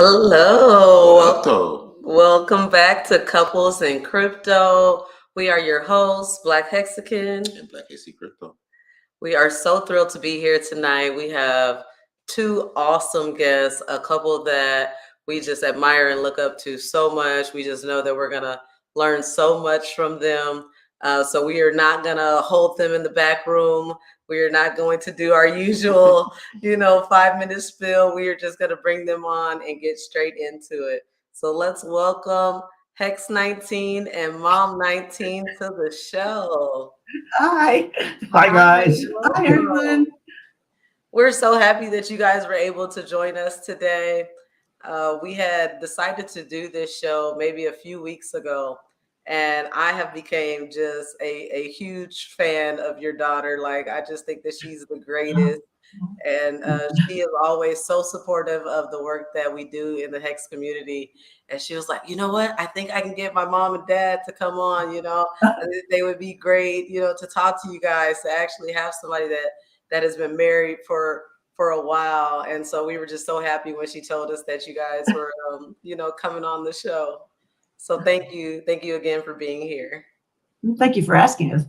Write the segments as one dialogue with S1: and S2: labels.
S1: Hello.
S2: Hello.
S1: Welcome back to Couples in Crypto. We are your hosts, BlaKC HEXican
S2: And BlaKCrypto.
S1: We are so thrilled to be here tonight. We have two awesome guests, a couple that we just admire and look up to so much. We just know that we're going to learn so much from them. So we are not going to hold them in the back room. We are not going to do our usual, 5-minute spiel. We are just going to bring them on and get straight into it. So let's welcome HEX 19 and Mom 19 to the show.
S3: Hi.
S4: Hi, guys.
S3: Hi, everyone.
S1: We're so happy that you guys were able to join us today. We had decided to do this show maybe a few weeks ago, and I have became just a huge fan of your daughter. Like, I just think that she's the greatest. And she is always so supportive of the work that we do in the HEX community. And she was like, you know what? I think I can get my mom and dad to come on, they would be great, to talk to you guys, to actually have somebody that has been married for a while. And so we were just so happy when she told us that you guys were, coming on the show. So thank you. Thank you again for being here.
S3: Thank you for asking us.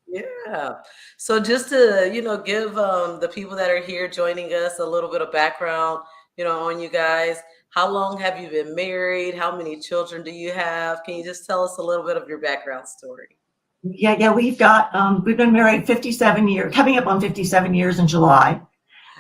S1: Yeah. So just to, give the people that are here joining us a little bit of background, on you guys. How long have you been married? How many children do you have? Can you just tell us a little bit of your background story?
S3: Yeah. We've been married 57 years, coming up on 57 years in July.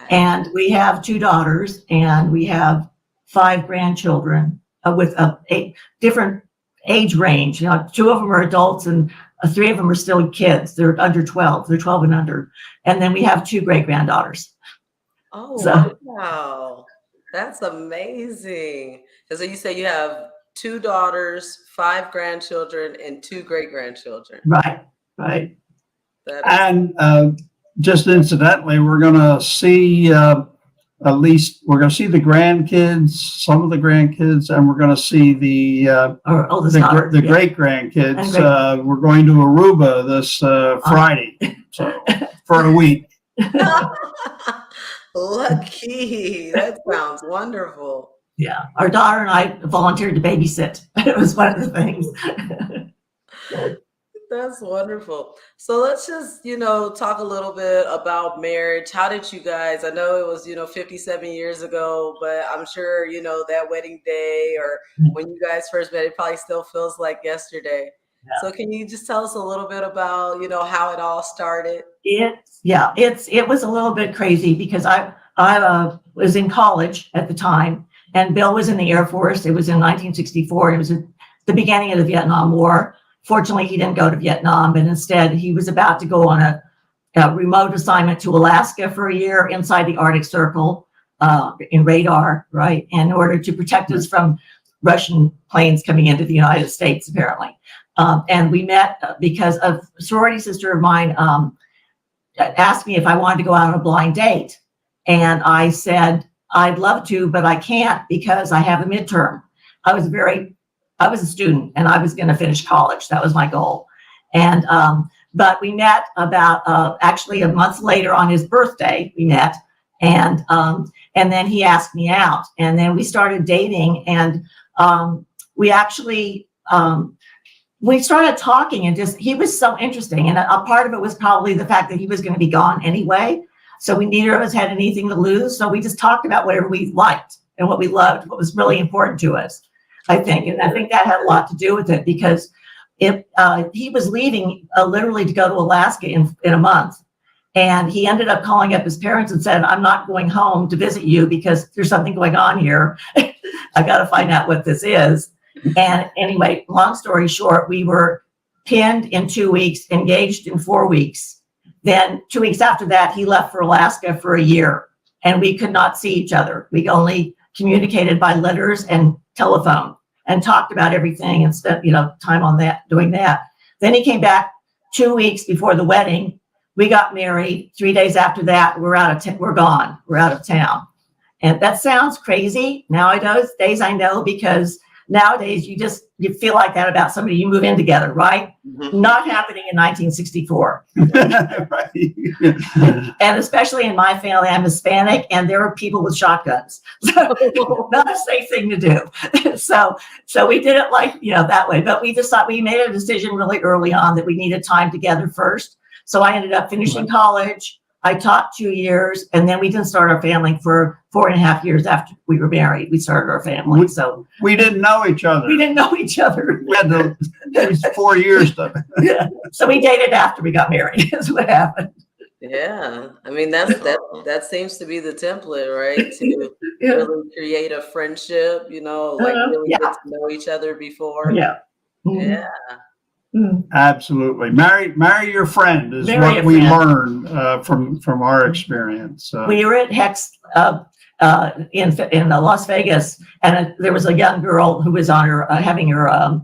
S3: And we have 2 daughters and we have 5 grandchildren with a different age range. 2 of them are adults and 3 of them are still kids. They're under 12. They're 12 and under. And then we have 2 great-granddaughters.
S1: Oh, wow. That's amazing. And so you say you have 2 daughters, 5 grandchildren, and 2 great-grandchildren.
S3: Right.
S4: And just incidentally, we're going to see we're going to see the grandkids, some of the grandkids, and we're going to see the great grandkids. We're going to Aruba this Friday, so for a week.
S1: Lucky. That sounds wonderful.
S3: Yeah. Our daughter and I volunteered to babysit. It was one of the things.
S1: That's wonderful. So let's just, talk a little bit about marriage. How did you guys, I know it was, 57 years ago, but I'm sure, that wedding day or when you guys first met, it probably still feels like yesterday. Yeah. So can you just tell us a little bit about, how it all started?
S3: It was a little bit crazy because I was in college at the time and Bill was in the Air Force. It was in 1964. It was at the beginning of the Vietnam War. Fortunately, he didn't go to Vietnam, but instead he was about to go on a remote assignment to Alaska for a year inside the Arctic Circle in radar, right? And in order to protect us from Russian planes coming into the United States, apparently. And we met because a sorority sister of mine asked me if I wanted to go out on a blind date. And I said, I'd love to, but I can't because I have a midterm. I was a student and I was going to finish college. That was my goal. And, but we met about, actually a month later on his birthday, we met. And then he asked me out and then we started dating and, we actually, we started talking and he was so interesting. And a part of it was probably the fact that he was going to be gone anyway. So we neither of us had anything to lose. So we just talked about whatever we liked and what we loved, what was really important to us. I think, and I think that had a lot to do with it because if he was leaving literally to go to Alaska in a month, and he ended up calling up his parents and said, "I'm not going home to visit you because there's something going on here. I got to find out what this is." And anyway, long story short, we were pinned in 2 weeks, engaged in 4 weeks. Then 2 weeks after that, he left for Alaska for a year, and we could not see each other. We only communicated by letters and telephone. And talked about everything and spent, time on that, doing that. Then he came back 2 weeks before the wedding. We got married. 3 days after that, we're gone. We're out of town. And that sounds crazy nowadays I know, because Nowadays, you feel like that about somebody you move in together, right?
S2: Mhm.
S3: Not happening in 1964.
S4: Right.
S3: And especially in my family, I'm Hispanic, and there were people with shotguns. So not a safe thing to do. So we did it like, that way. But we just thought we made a decision really early on that we needed time together first. So I ended up finishing college. I taught 2 years, and then we didn't start our family for 4.5 years after we were married. We started our family. So
S4: We didn't know each other.
S3: we didn't know each other.
S4: We had to, it was 4 years to.
S3: Yeah. So we dated after we got married, is what happened.
S1: Yeah, I mean that seems to be the template, right? To
S3: Yeah.
S1: really create a friendship, like really get to know each other before.
S3: Yeah. Mhm.
S1: Yeah.
S3: Mhm.
S4: Absolutely. Marry your friend is
S3: Marry
S4: what
S3: a
S4: we
S3: friend.
S4: learned from our experience.
S3: We were at HEX in Las Vegas, and there was a young girl who was on her having her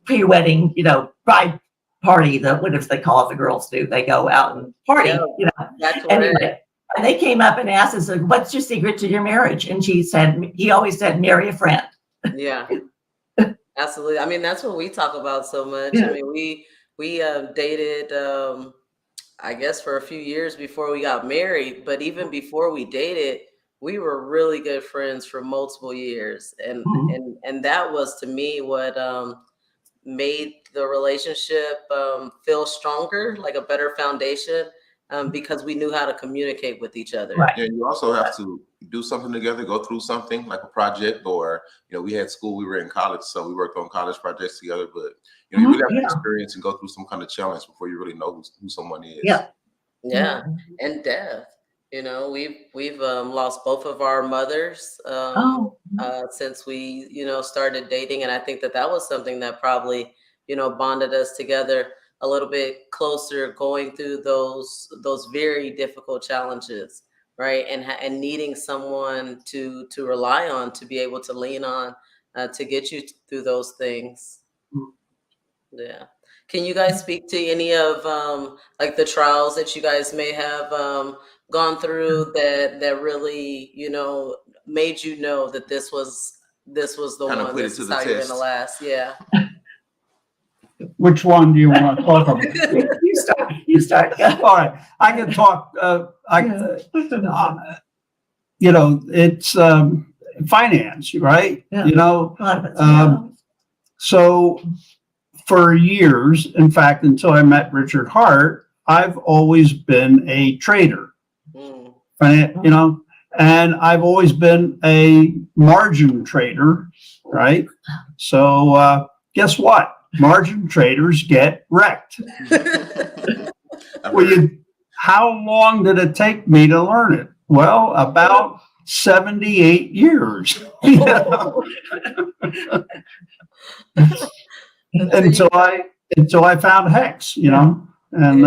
S3: pre-wedding, bride party. What if they call it? The girls do. They go out and party.
S1: Yeah. That's
S3: Anyway, and they came up and asked us, "What's your secret to your marriage?" And he always said, "Marry a friend."
S1: Yeah. Absolutely. I mean, that's what we talk about so much.
S3: Yeah.
S1: I mean, we dated, I guess, for a few years before we got married. But even before we dated, we were really good friends for multiple years, and
S4: Mhm.
S1: and that was to me what made the relationship feel stronger, like a better foundation, because we knew how to communicate with each other.
S3: Right.
S2: And you also have to do something together, go through something like a project, or we had school, we were in college, so we worked on college projects together. But you really have to
S3: Yeah.
S2: experience and go through some kind of challenge before you really know who someone is.
S3: Yeah.
S1: Yeah, and death. We've lost both of our mothers
S3: Oh.
S1: since we started dating, and I think that was something that probably bonded us together a little bit closer, going through those very difficult challenges, right? And needing someone to rely on, to be able to lean on, to get you through those things. Yeah. Can you guys speak to any of like the trials that you guys may have gone through that really, made you know that this was the
S2: Kind of
S1: one,
S2: put it
S1: this
S2: to
S1: is
S2: the
S1: how you're
S2: test.
S1: gonna last? Yeah.
S4: Which one do you want to talk about?
S3: You start.
S4: All right, I can talk. It's finance, right?
S3: Yeah.
S4: You
S3: A lot of it's,
S4: So for years, in fact, until I met Richard Hart, I've always been a trader.
S1: Mm.
S4: And I've always been a margin trader, right? So guess what? Margin traders get wrecked. How long did it take me to learn it? Well, about 78 years. Until I found HEX, and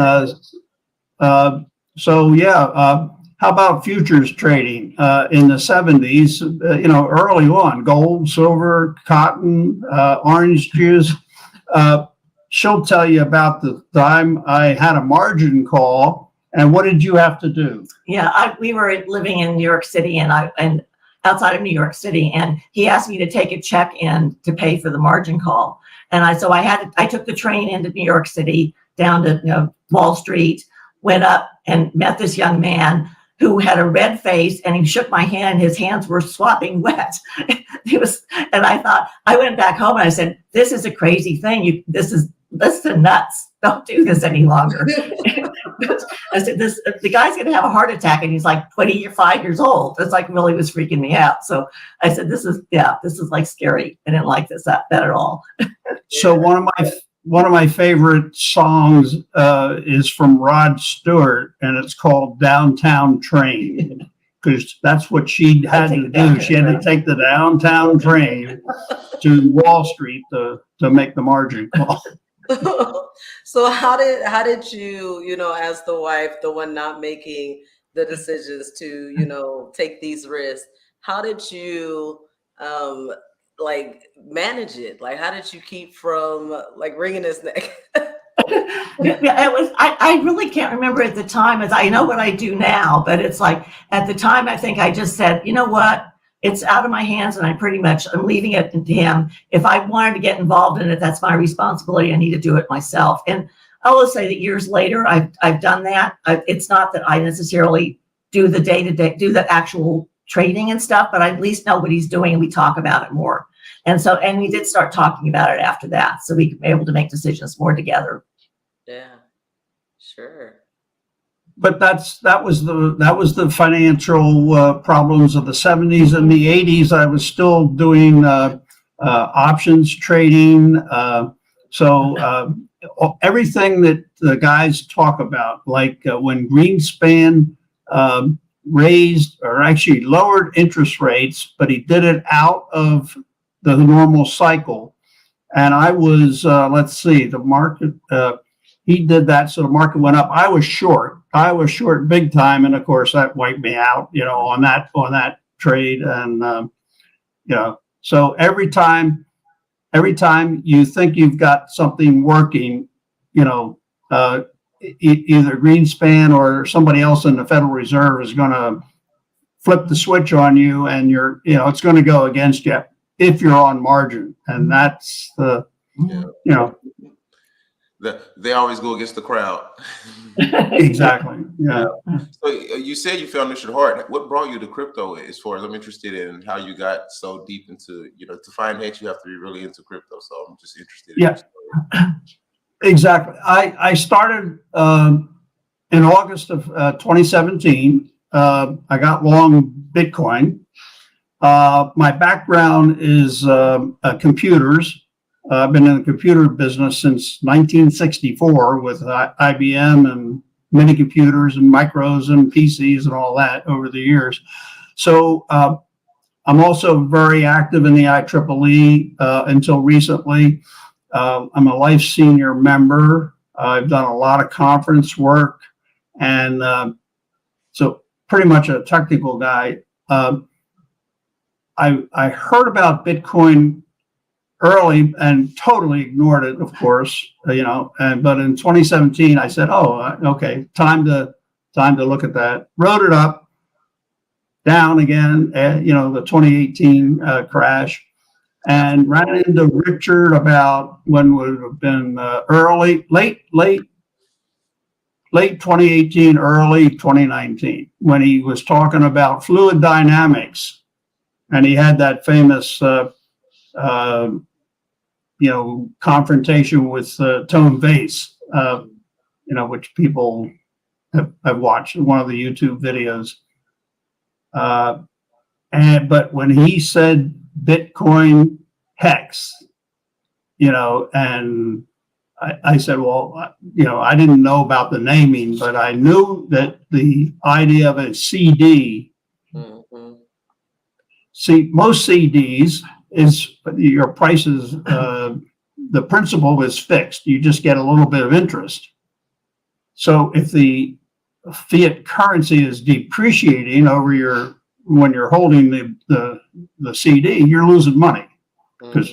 S4: how about futures trading in the 70s? Early on, gold, silver, cotton, orange juice. She'll tell you about the time I had a margin call. And what did you have to do?
S3: Yeah, we were living in New York City, and outside of New York City, and he asked me to take a check in to pay for the margin call. And I took the train into New York City down to Wall Street, went up and met this young man who had a red face, and he shook my hand. His hands were swapping wet. And I went back home and I said, "This is a crazy thing. This is nuts. Don't do this any longer." I said, the guy's going to have a heart attack, and he's like 25 years old. It's like really was freaking me out. So I said, this is like scary. I didn't like that at all.
S4: So one of my favorite songs is from Rod Stewart, and it's called "Downtown Train," because that's what she had to do. She had to take the downtown train to Wall Street to make the margin call.
S1: So how did you, as the wife, the one not making the decisions to, take these risks, how did you manage it? Like, how did you keep from wringing his neck?
S3: Yeah, I really can't remember at the time, as I know what I do now, but it's like at the time I think I just said, you know what? it's out of my hands, and I'm leaving it to him. If I wanted to get involved in it, that's my responsibility. I need to do it myself. And I will say that years later, I've done that. It's not that I necessarily do the day-to-day, do the actual trading and stuff, but I at least know what he's doing, and we talk about it more. And we did start talking about it after that, so we could be able to make decisions more together.
S1: Yeah, sure.
S4: But that was the financial problems of the 70s and the 80s. I was still doing options trading. So everything that the guys talk about, like when Greenspan raised or actually lowered interest rates, but he did it out of the normal cycle. And I was, let's see, the market, he did that, so the market went up. I was short big time. And of course that wiped me out, on that trade. And, so every time you think you've got something working, either Greenspan or somebody else in the Federal Reserve is going to flip the switch on you, and it's going to go against you if you're on margin. And that's
S2: they always go against the crowd.
S4: Exactly. Yeah.
S2: So you said you found this hard. What brought you to crypto? As far as I'm interested in how you got so deep into, to find HEX, you have to be really into crypto. So I'm just interested.
S4: Yeah. Exactly. I started in August of 2017. I got long Bitcoin. My background is computers. I've been in the computer business since 1964 with IBM and mini computers and micros and PCs and all that over the years. So I'm also very active in the IEEE until recently. I'm a life senior member. I've done a lot of conference work, and so pretty much a technical guy. I heard about Bitcoin early and totally ignored it, of course, but in 2017 I said, oh, okay, time to look at that. Wrote it up, down again, the 2018 crash, and ran into Richard about when would have been late 2018, early 2019, when he was talking about fluid dynamics, and he had that famous confrontation with Tone Vays, which people have watched in one of the YouTube videos. But when he said Bitcoin HEX, and I said, well, I didn't know about the naming, but I knew that the idea of a CD, see, most CDs is your prices, the principal is fixed. You just get a little bit of interest. So if the fiat currency is depreciating when you're holding the CD, you're losing money because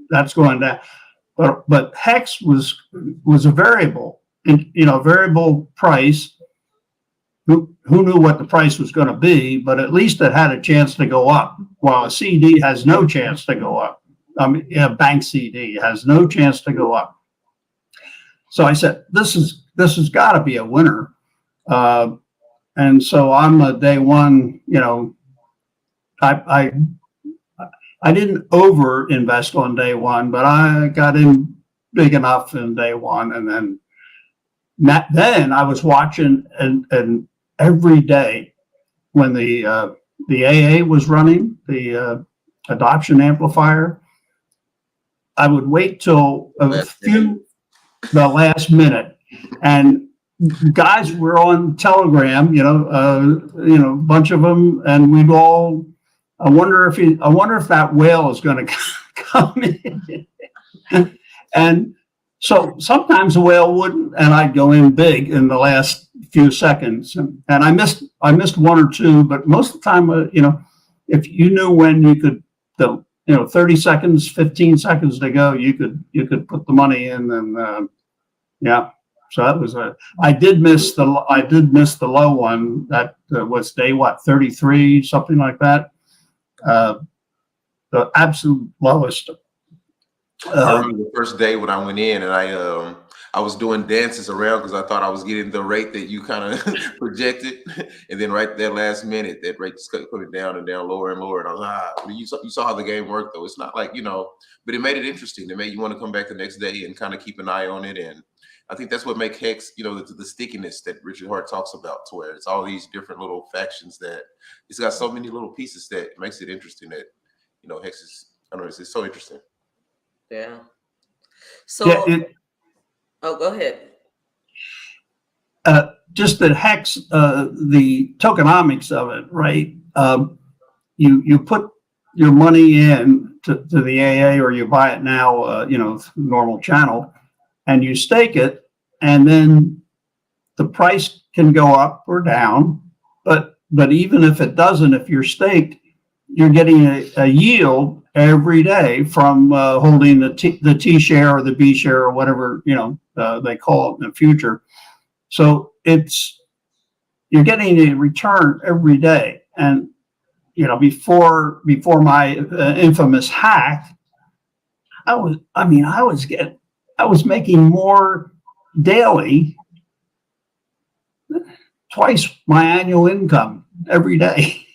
S4: that's going down. But HEX was a variable, variable price. Who knew what the price was going to be, but at least it had a chance to go up, while a CD has no chance to go up. A bank CD has no chance to go up. So I said, this has got to be a winner. And so I'm a day one, I didn't over invest on day one, but I got in big enough in day one. And then I was watching and every day when the AA was running, the adoption amplifier, I would wait till the last minute, and guys were on Telegram, a bunch of them, and we'd all. I wonder if that whale is going to come in, and so sometimes the whale wouldn't, and I'd go in big in the last few seconds, and I missed one or two, but most of the time, if you knew when you could, 30 seconds, 15 seconds to go, you could put the money in, and yeah. So that was I did miss the low one. That was day 33, something like that. the absolute lowest.
S2: I remember the first day when I went in and I was doing dances around because I thought I was getting the rate that you kind of projected, and then right that last minute, that rate just kept coming down and down, lower and lower. And I was you saw how the game worked, though. It's not like, but it made it interesting. It made you want to come back the next day and kind of keep an eye on it. And I think that's what makes HEX, the stickiness that Richard Hart talks about, to where it's all these different little factions that it's got so many little pieces that makes it interesting. That HEX is, I don't know, it's so interesting.
S1: Yeah. So, oh, go ahead.
S4: Just that HEX, the tokenomics of it, right? You put your money in to the AA, or you buy it now, normal channel, and you stake it, and then the price can go up or down. But even if it doesn't, if you're staked, you're getting a yield every day from holding the T share or the B share or whatever they call it in the future. So you're getting a return every day. And before my infamous hack, I was making more daily, twice my annual income every day.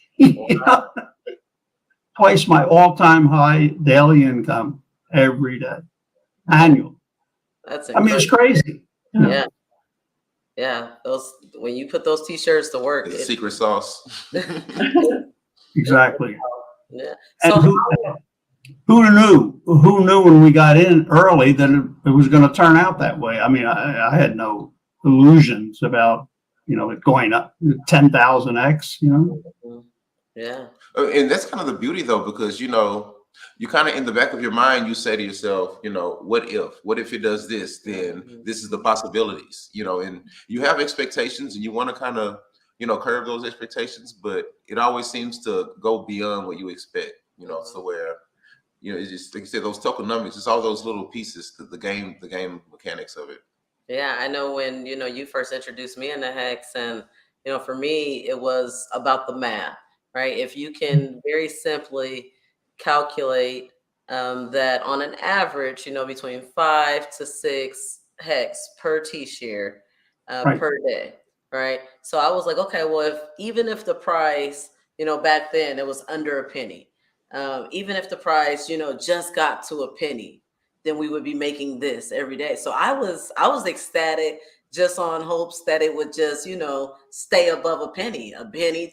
S4: Twice my all-time high daily income every day, annual.
S1: That's incredible.
S4: It's crazy.
S1: Yeah. Yeah. When you put those T-shirts to work,
S2: it's secret sauce.
S4: Exactly.
S1: Yeah.
S4: So who knew when we got in early that it was going to turn out that way? I had no illusions about, it going up 10,000x,
S1: Yeah.
S2: And that's kind of the beauty, though, because, you kind of in the back of your mind, you say to yourself, what if it does this, then this is the possibilities, and you have expectations and you want to kind of, curb those expectations, but it always seems to go beyond what you expect, so where, it's just, like you said, those tokenomics, it's all those little pieces, the game mechanics of it.
S1: Yeah. I know when, you first introduced me into HEX, and, for me, it was about the math. Right? If you can very simply calculate that on an average, between 5 to 6 HEX per T-share
S4: Right.
S1: per day, right? So I was like, okay, well, even if the price, back then it was under a penny, even if the price, just got to a penny, then we would be making this every day. So I was ecstatic, just on hopes that it would just, stay above a penny,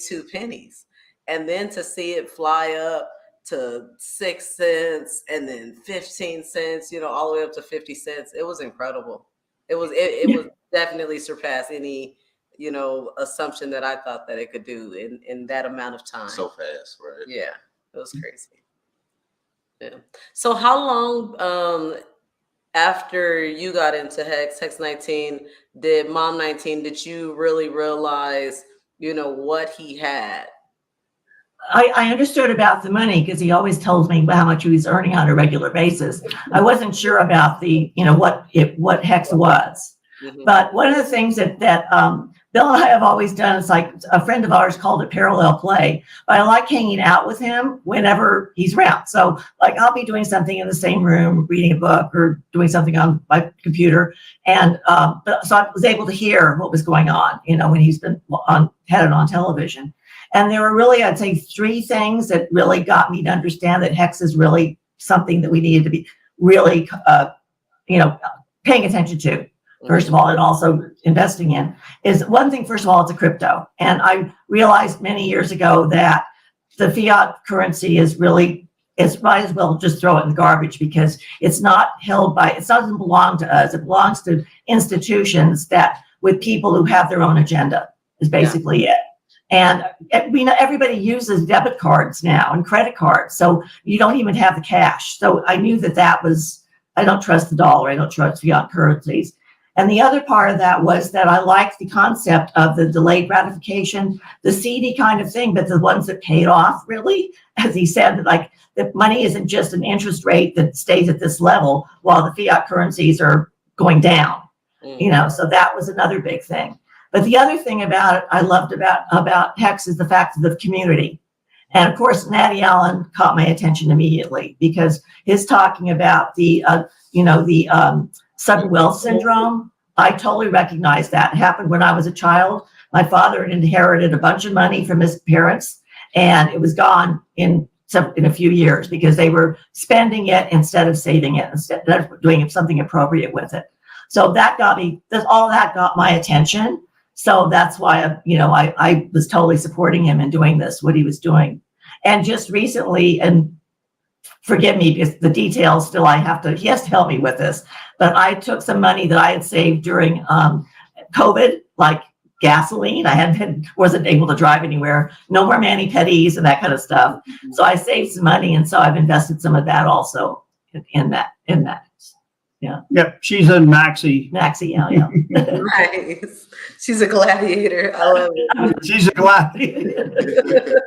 S1: 2 pennies. And then to see it fly up to 6 cents and then 15 cents, all the way up to 50 cents. It was incredible. It was definitely surpassed any, assumption that I thought that it could do in that amount of time.
S2: So fast, right?
S1: Yeah, it was crazy. Yeah. So how long after you got into HEX 19, did Mom 19, did you really realize, what he had?
S3: I understood about the money because he always tells me how much he was earning on a regular basis. I wasn't sure about the, what HEX was.
S1: Mm-hmm.
S3: But one of the things that Bill and I have always done is, like, a friend of ours called it parallel play. But I like hanging out with him whenever he's around. So, like, I'll be doing something in the same room, reading a book or doing something on my computer. And so I was able to hear what was going on, when he's been had it on television. And there were really, I'd say, 3 things that really got me to understand that HEX is really something that we needed to be really, paying attention to. First of all, and also investing in is one thing. First of all, it's a crypto. And I realized many years ago that the fiat currency is might as well just throw it in the garbage, because it's not held by, it doesn't belong to us. It belongs to institutions with people who have their own agenda is basically it. And everybody uses debit cards now and credit cards. So you don't even have the cash. So I knew that was, I don't trust the dollar. I don't trust fiat currencies. And the other part of that was that I liked the concept of the delayed gratification, the seedy kind of thing, but the ones that paid off, really, as he said, like, the money isn't just an interest rate that stays at this level while the fiat currencies are going down, so that was another big thing. But the other thing about it, I loved about HEX is the fact of the community. And of course, Natty Allen caught my attention immediately because his talking about the, sudden wealth syndrome. I totally recognize that. It happened when I was a child. My father had inherited a bunch of money from his parents, and it was gone in a few years because they were spending it instead of saving it, instead of doing something appropriate with it. So that got me, all that got my attention. So that's why, I was totally supporting him in doing this, what he was doing. And just recently, and forgive me because the details still he has to help me with this, but I took some money that I had saved during COVID, like gasoline. Wasn't able to drive anywhere, no more mani-pedis and that kind of stuff. So I saved some money, and so I've invested some of that also in that. Yeah.
S4: Yep, she's in MAXI.
S3: MAXI, yeah.
S1: Nice. She's a gladiator. I love it.
S4: She's a gladiator.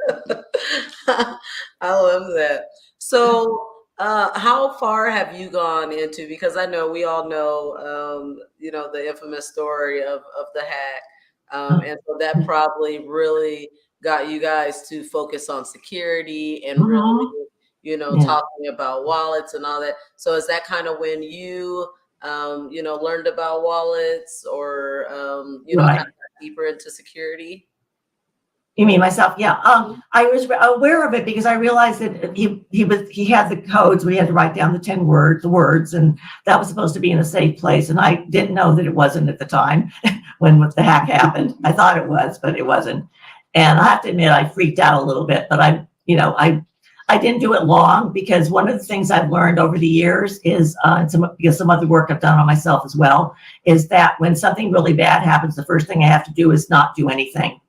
S1: I love that. So, how far have you gone into? Because I know we all know, the infamous story of the hack, and so that probably really got you guys to focus on security and really, talking about wallets and all that. So, is that kind of when you, learned about wallets, or
S3: Right.
S1: kind of got deeper into security?
S3: You mean myself? Yeah. I was aware of it because I realized that he had the codes. We had to write down the words, and that was supposed to be in a safe place. And I didn't know that it wasn't at the time when the hack happened. I thought it was, but it wasn't. And I have to admit, I freaked out a little bit. But I didn't do it long because one of the things I've learned over the years is, because some other work I've done on myself as well, is that when something really bad happens, the first thing I have to do is not do anything.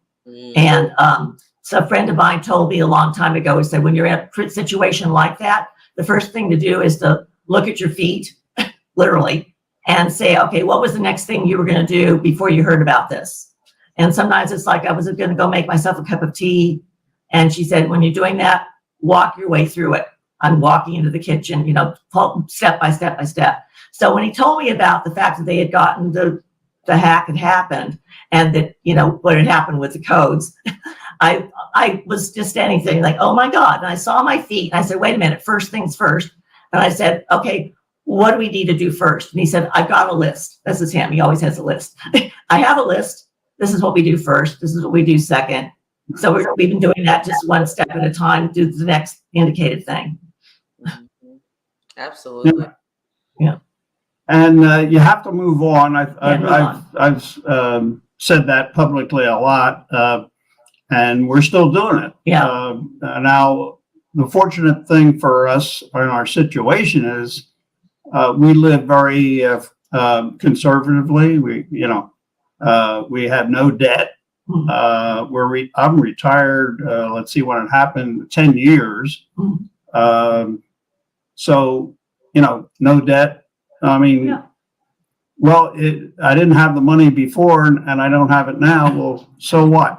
S3: And so a friend of mine told me a long time ago, he said, when you're in a situation like that, the first thing to do is to look at your feet, literally, and say, okay, what was the next thing you were going to do before you heard about this? And sometimes it's like I was going to go make myself a cup of tea. And she said, when you're doing that, walk your way through it. I'm walking into the kitchen, step by step by step. So when he told me about the fact that they had gotten the hack had happened, and that, what had happened with the codes, I was just standing there like, oh my God. And I saw my feet, and I said, wait a minute, first things first. And I said, okay, what do we need to do first? And he said, I got a list. This is him. He always has a list. I have a list. This is what we do first. This is what we do second. So we've been doing that just one step at a time, do the next indicated thing.
S1: Absolutely.
S3: Yeah.
S4: And you have to move on. I've said that publicly a lot, and we're still doing it.
S3: Yeah.
S4: Now, the fortunate thing for us in our situation is we live very conservatively. We have no debt. I'm retired. Let's see when it happened, 10 years. So, no debt. I mean,
S3: Yeah.
S4: Well, I didn't have the money before and I don't have it now. Well, so what?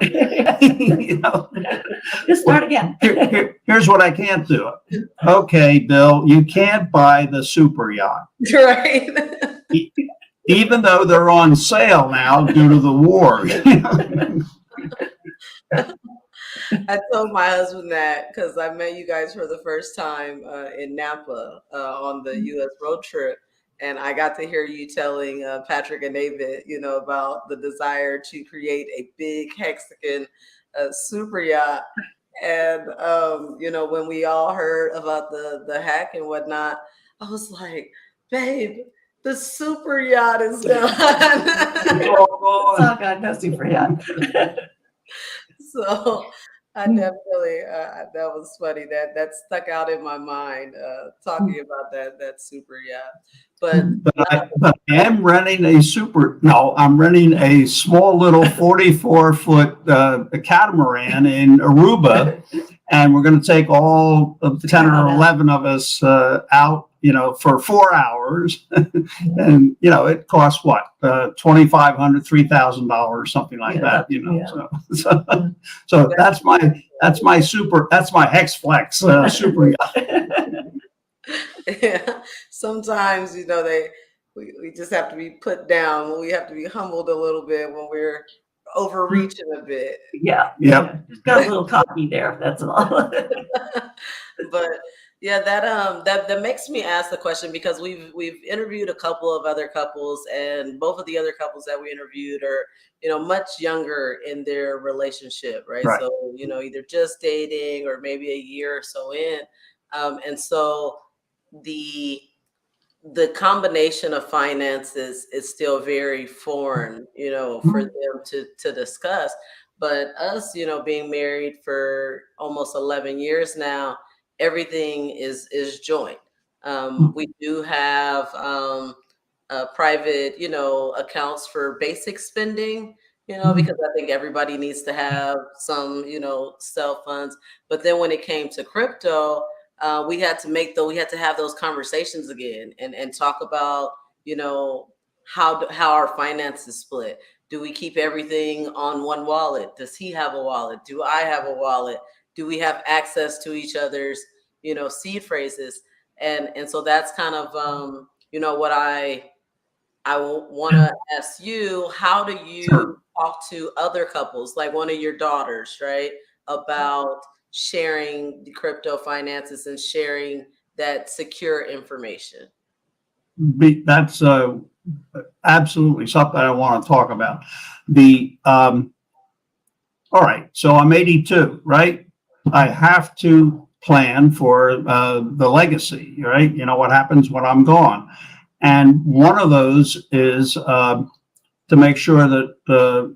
S3: Just start again.
S4: Here's what I can't do. Okay, Bill, you can't buy the super yacht.
S1: Right.
S4: Even though they're on sale now due to the war.
S1: I told my husband that because I met you guys for the first time in Napa on the U.S. road trip. And I got to hear you telling Patrick and David, about the desire to create a big HEXican super yacht. And, when we all heard about the hack and whatnot, I was like, babe, the super yacht is gone.
S3: Oh, God, no super yacht.
S1: So I definitely, that was funny. That stuck out in my mind, talking about that super yacht. But
S4: I am renting I'm renting a small little 44-foot catamaran in Aruba, and we're going to take all of the 10 or 11 of us out, for 4 hours. And, it costs what, $2,500, $3,000, something like that, So that's my Hex Flex super yacht.
S1: Yeah. Sometimes, we just have to be put down. We have to be humbled a little bit when we're overreaching a bit.
S3: Yeah. Just got a little cocky there. That's all.
S1: But yeah, that makes me ask the question, because we've interviewed a couple of other couples, and both of the other couples that we interviewed are, much younger in their relationship, right?
S4: Right.
S1: So, either just dating or maybe a year or so in. And so the combination of finances is still very foreign, for them to discuss. But us, being married for almost 11 years now, everything is joint. We do have private, accounts for basic spending, because I think everybody needs to have some, self funds. But then when it came to crypto, we had to have those conversations again and talk about, how our finances split. Do we keep everything on one wallet? Does he have a wallet? Do I have a wallet? Do we have access to each other's, seed phrases? And so that's kind of, what I want to ask you. How do you talk to other couples, like one of your daughters, right, about sharing the crypto finances and sharing that secure information?
S4: That's absolutely something I want to talk about. All right, so I'm 82, right? I have to plan for the legacy, right? What happens when I'm gone. And one of those is to make sure that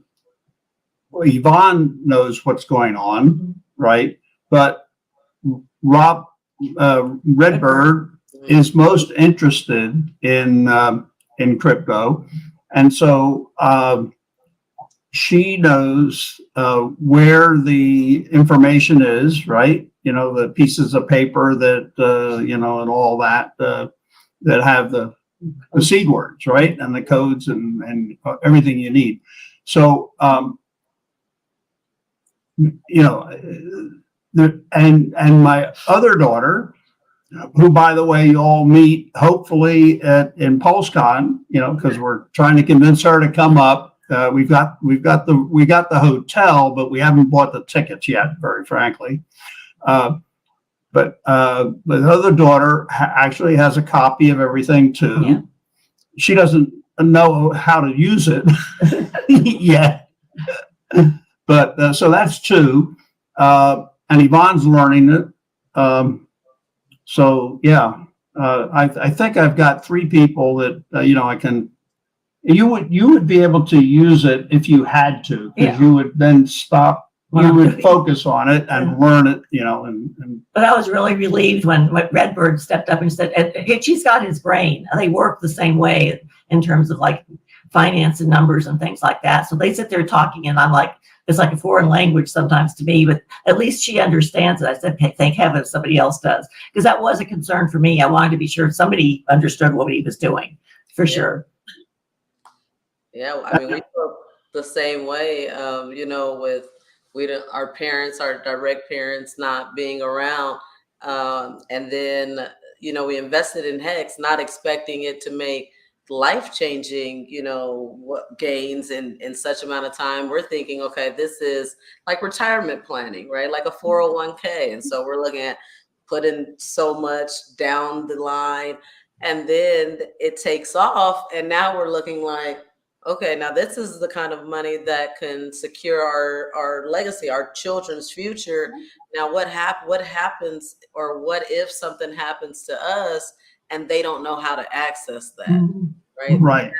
S4: Yvonne knows what's going on, right? But Rob Redbird is most interested in crypto, and so she knows where the information is, right? The pieces of paper that and all that that have the seed words, right, and the codes and everything you need. So and my other daughter, who, by the way, you all meet hopefully in PulseCon, because we're trying to convince her to come up. We got the hotel, but we haven't bought the tickets yet, very frankly. But the other daughter actually has a copy of everything too. Yeah. She doesn't know how to use it yet, but so that's two. And Yvonne's learning it. So yeah, I think I've got three people that I can. You would be able to use it if you had to, because you would then stop. You would focus on it and learn it, But I was really relieved when Redbird stepped up and said, "She's got his brain. They work the same way in terms of like finance and numbers and things like that." So they sit there talking, and I'm like, it's like a foreign language sometimes to me, but at least she understands it. I said, hey, thank heaven somebody else does, because that was a concern for me. I wanted to be sure somebody understood what he was doing, for sure.
S1: Yeah, I mean, we feel the same way, with our parents, our direct parents not being around. And then, we invested in HEX, not expecting it to make life-changing, gains in such amount of time. We're thinking, okay, this is like retirement planning, right? Like a 401k. And so we're looking at putting so much down the line, and then it takes off. And now we're looking like, okay, now this is the kind of money that can secure our legacy, our children's future. Now, what happens, or what if something happens to us and they don't know how to access that, right?
S4: Right.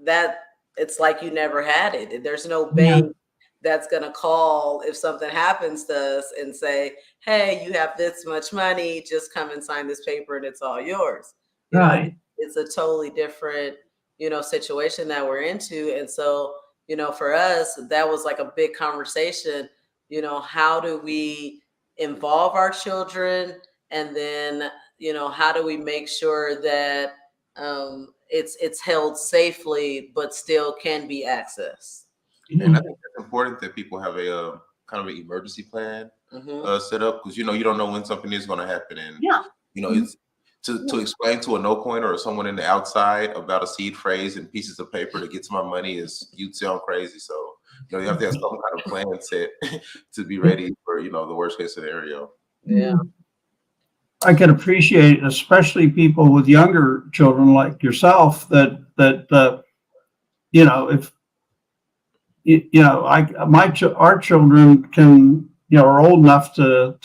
S1: That it's like you never had it. There's no bank that's going to call if something happens to us and say, hey, you have this much money, just come and sign this paper and it's all yours.
S3: Right.
S1: It's a totally different situation that we're into. And so, for us, that was like a big conversation. How do we involve our children? And then, how do we make sure that it's held safely, but still can be accessed?
S2: And I think it's important that people have a kind of an emergency plan set up, because, you don't know when something is going to happen. And, it's to explain to a no coiner or someone in the outside about a seed phrase and pieces of paper to get to my money you'd sound crazy. So You have to have some kind of plan set to be ready for, the worst case scenario.
S1: Yeah.
S4: I can appreciate, especially people with younger children like yourself, that if our children can, are old enough to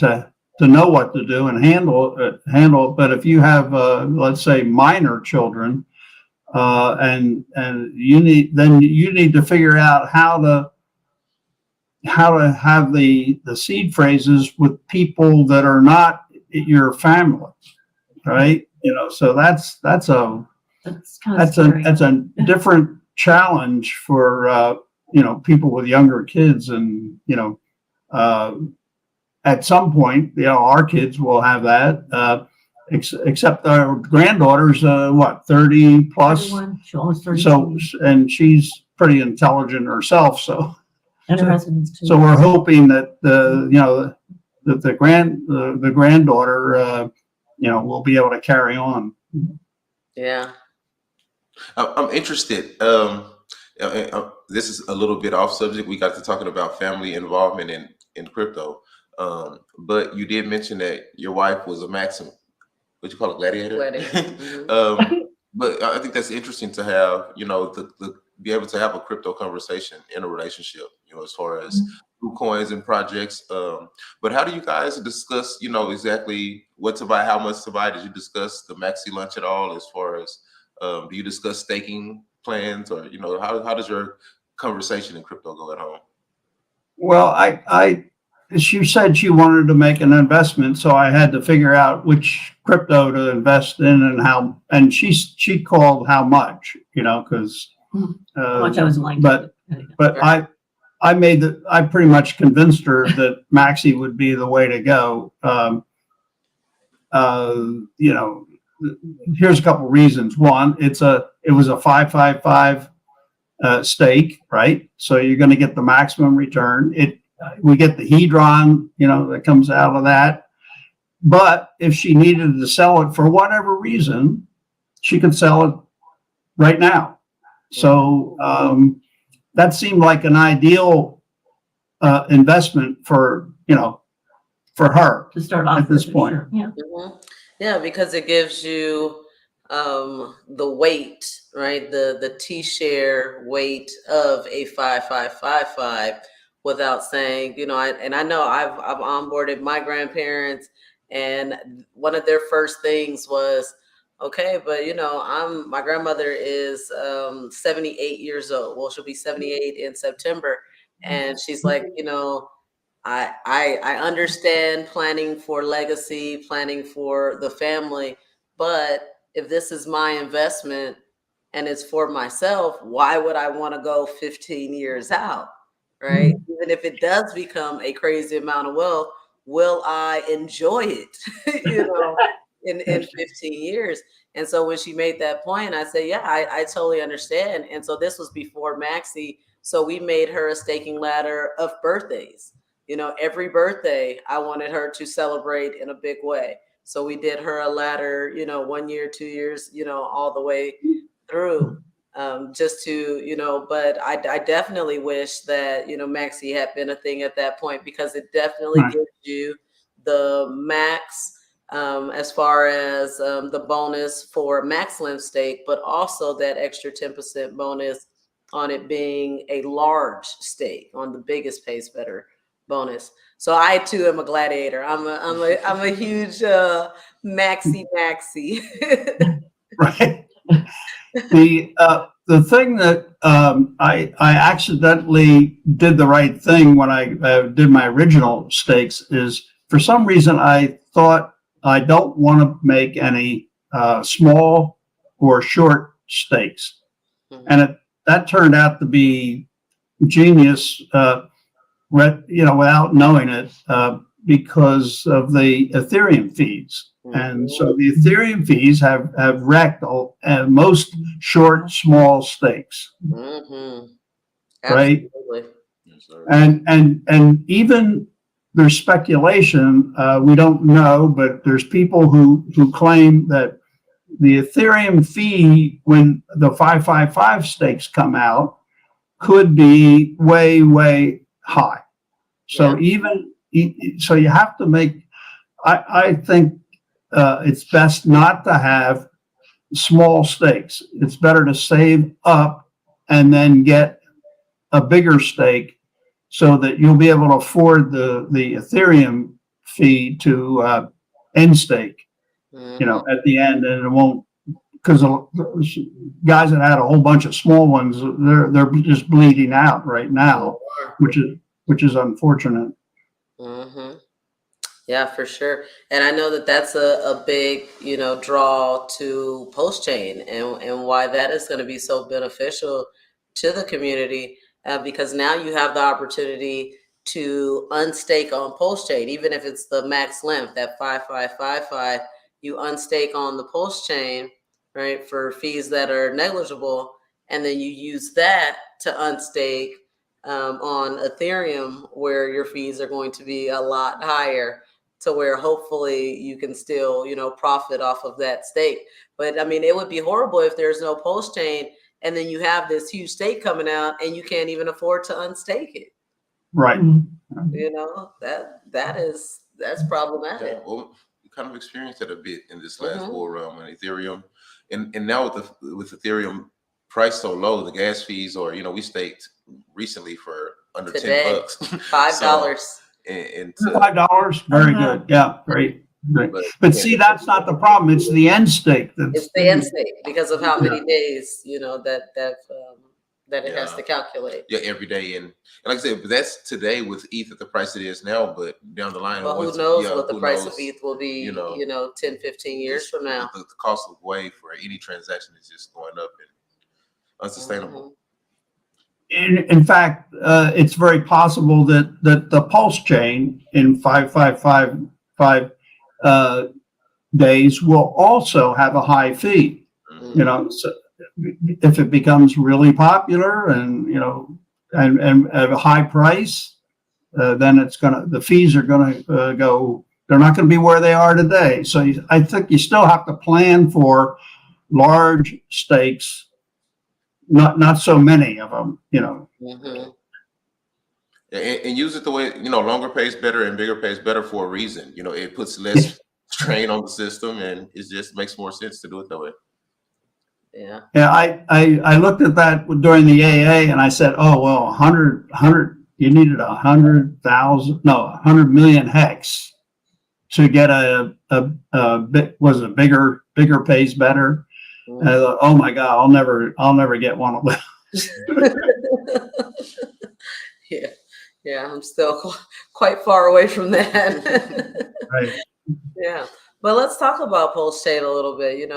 S4: know what to do and handle it. But if you have, let's say, minor children, and you need to figure out how to have the seed phrases with people that are not your family, right? So that's a different challenge for people with younger kids, and at some point, our kids will have that. Except our granddaughter's 30 plus.
S3: 31, she almost 32.
S4: So, and she's pretty intelligent herself. So,
S3: and her husband's too.
S4: So we're hoping that the granddaughter will be able to carry on.
S1: Yeah.
S2: I'm interested. This is a little bit off subject. We got to talking about family involvement in crypto. But you did mention that your wife was a MAXI, what you call it, gladiator?
S1: Mm-hmm.
S2: But I think that's interesting to have, be able to have a crypto conversation in a relationship, as far as new coins and projects. But how do you guys discuss, exactly what to buy, how much to buy? Did you discuss the MAXI lunch at all? As far as, do you discuss staking plans, or, how does your conversation in crypto go at home?
S4: Well, she said she wanted to make an investment, so I had to figure out which crypto to invest in and how. And she called how much, because
S3: how much I was willing.
S4: But I pretty much convinced her that MAXI would be the way to go. Here's a couple reasons. One, it was a 555 stake, right? So you're going to get the maximum return. We get the hedron, that comes out of that. But if she needed to sell it for whatever reason, she could sell it right now. So that seemed like an ideal investment for her
S3: to start off
S4: at this point.
S3: Sure. Yeah.
S1: Mm-hmm. Yeah, because it gives you the weight, right? The T-share weight of a 5555 without saying, I know I've onboarded my grandparents, and one of their first things was, okay, but my grandmother is 78 years old. Well, she'll be 78 in September. And she's like, I understand planning for legacy, planning for the family, but if this is my investment and it's for myself, why would I want to go 15 years out, right? Even if it does become a crazy amount of wealth, will I enjoy it, in 15 years? And so when she made that point, I said, yeah, I totally understand. And so this was before MAXI. So we made her a staking ladder of birthdays. Every birthday, I wanted her to celebrate in a big way. So we did her a ladder, 1 year, 2 years, all the way through, just to, but I definitely wish that, MAXI had been a thing at that point, because it definitely gives you the max as far as the bonus for max length stake, but also that extra 10% bonus on it being a large stake on the biggest pays better bonus. So I too am a gladiator. I'm a huge MAXI.
S4: Right. The thing that I accidentally did the right thing when I did my original stakes is, for some reason, I thought I don't want to make any small or short stakes. Mm-hmm. And that turned out to be genius, without knowing it, because of the Ethereum fees. Mm-hmm. And so the Ethereum fees have wrecked most short, small stakes. Mm-hmm. Right? Yes, and even there's speculation, we don't know, but there's people who claim that the Ethereum fee, when the 555 stakes come out, could be way, way high. So so you have to make, I think it's best not to have small stakes. It's better to save up and then get a bigger stake so that you'll be able to afford the Ethereum fee to end stake, at the end, and it won't, because guys that had a whole bunch of small ones, they're just bleeding out right now, which is unfortunate.
S1: Yeah, for sure. And I know that that's a big, draw to Pulsechain, and why that is going to be so beneficial to the community, because now you have the opportunity to unstake on Pulsechain, even if it's the max length, that 5555, you unstake on the Pulsechain, right, for fees that are negligible, and then you use that to unstake on Ethereum, where your fees are going to be a lot higher, to where hopefully you can still, profit off of that stake. But I mean, it would be horrible if there's no Pulsechain and then you have this huge stake coming out and you can't even afford to unstake it.
S4: Right.
S1: That's problematic.
S2: Yeah, well, we kind of experienced it a bit in this last bull run on Ethereum, and now with Ethereum price so low, the gas fees, or we staked recently for under $10,
S1: $5.
S2: And
S4: $5, very good. Yeah, great. But see, that's not the problem. It's the end stake.
S1: It's the end stake because of how many days that it has to calculate.
S2: Yeah, every day, and like I said, but that's today with ETH at the price it is now. But down the line,
S1: well, who knows what the price of ETH will be? 10, 15 years from now.
S2: The cost of way for any transaction is just going up and unsustainable.
S4: In fact, it's very possible that the Pulsechain in 5555 days will also have a high fee. So if it becomes really popular and and at a high price, then the fees are gonna go. They're not going to be where they are today. So I think you still have to plan for large stakes. Not so many of them,
S2: And use it the way, longer pays better and bigger pays better for a reason. It puts less strain on the system, and it just makes more sense to do it that way.
S1: Yeah.
S4: Yeah. I looked at that during the AA and I said, oh, well, 100, you needed 100 million hex to get a bigger pays better. And I thought, oh my God, I'll never get one of those.
S1: Yeah, I'm still quite far away from that.
S4: Right.
S1: Yeah, but let's talk about Pulsechain a little bit.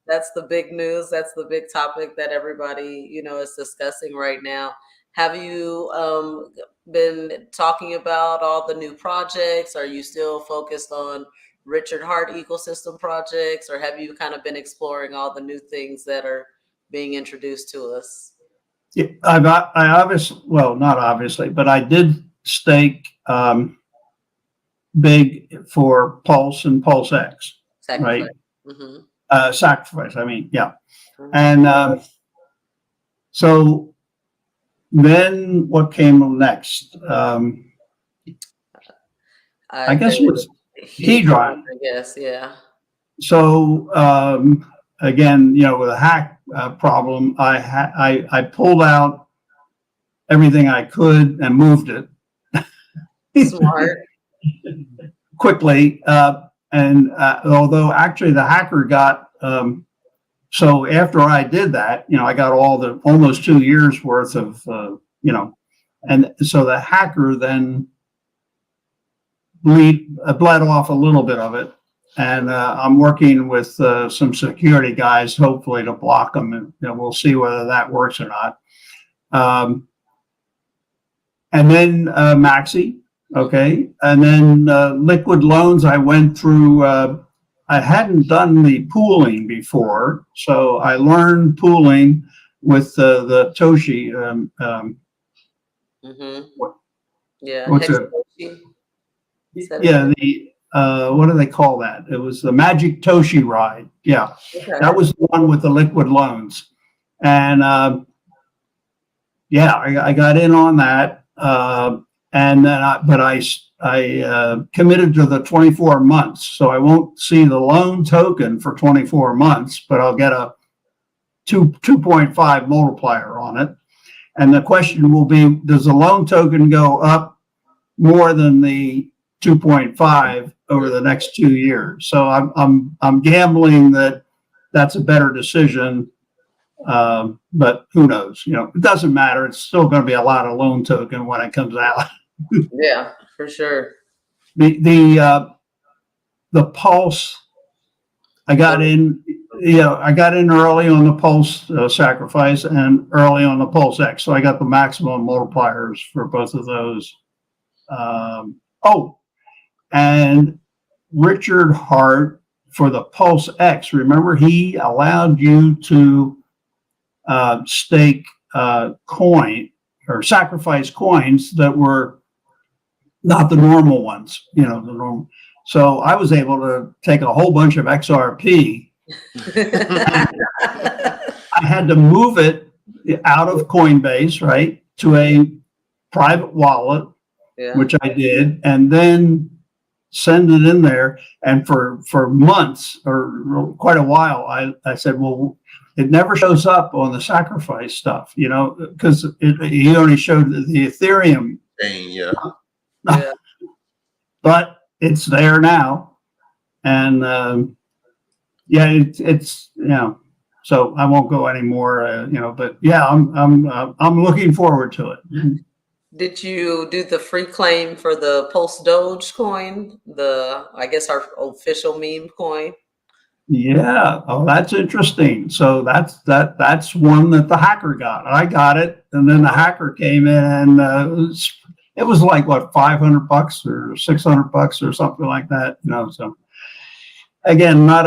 S1: That's the big news. That's the big topic that everybody is discussing right now. Have you been talking about all the new projects? Are you still focused on Richard Hart ecosystem projects, or have you kind of been exploring all the new things that are being introduced to us?
S4: Yeah, not obviously, but I did stake big for Pulse and PulseX, right? Sacrifice, yeah. And so then what came next? I guess it was Hedron.
S1: I guess, yeah.
S4: So again, with a hack problem, I pulled out everything I could and moved it.
S1: Smart.
S4: Quickly, and although actually the hacker got so after I did that, I got almost 2 years worth of and so the hacker then bled off a little bit of it, and I'm working with some security guys, hopefully to block them, and we'll see whether that works or not. And then MAXI, okay, and then liquid loans. I went through. I hadn't done the pooling before, so I learned pooling with the Toshi.
S1: Yeah.
S4: What's it? Yeah, what do they call that? It was the Magic Toshi ride. Yeah, okay. That was the one with the liquid loans, and yeah, I got in on that. And then I committed to the 24 months. So I won't see the loan token for 24 months, but I'll get a 2.5 multiplier on it. And the question will be, does the loan token go up more than the 2.5 over the next 2 years? So I'm gambling that that's a better decision. But who knows? You know, it doesn't matter. It's still going to be a lot of loan token when it comes out.
S1: Yeah, for sure.
S4: The Pulse, I got in. I got in early on the Pulse sacrifice and early on the PulseX, so I got the maximum multipliers for both of those. And Richard Hart for the PulseX. Remember, he allowed you to stake coin or sacrifice coins that were not the normal ones, the normal. So I was able to take a whole bunch of XRP. I had to move it out of Coinbase, right, to a private wallet, which I did, and then send it in there. And for months or quite a while, I said, well, it never shows up on the sacrifice stuff, because he only showed the Ethereum.
S2: Yeah.
S4: But it's there now. And it's so I won't go anymore, but yeah, I'm looking forward to it.
S1: Did you do the free claim for the Pulse Doge coin? I guess our official meme coin.
S4: Yeah. Oh, that's interesting. So that's one that the hacker got. I got it, and then the hacker came in, and it was like what, $500 or $600 or something like that. So again, not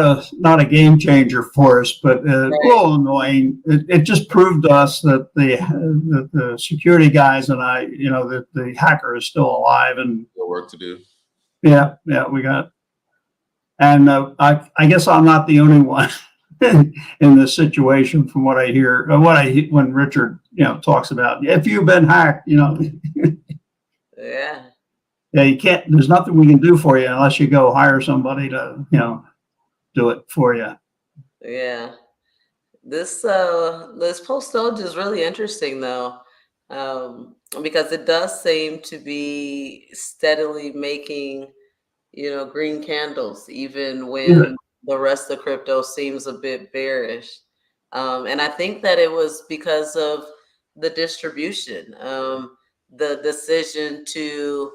S4: a game changer for us, but a little annoying. It just proved to us that the security guys and I, that the hacker is still alive and
S2: still work to do.
S4: Yeah, we got. And I guess I'm not the only one in this situation, from what I hear, when Richard, talks about, if you've been hacked, Yeah, you can't. There's nothing we can do for you unless you go hire somebody to, do it for you.
S1: Yeah, this Pulse Doge is really interesting though, because it does seem to be steadily making, green candles, even when the rest of crypto seems a bit bearish. And I think that it was because of the distribution, the decision to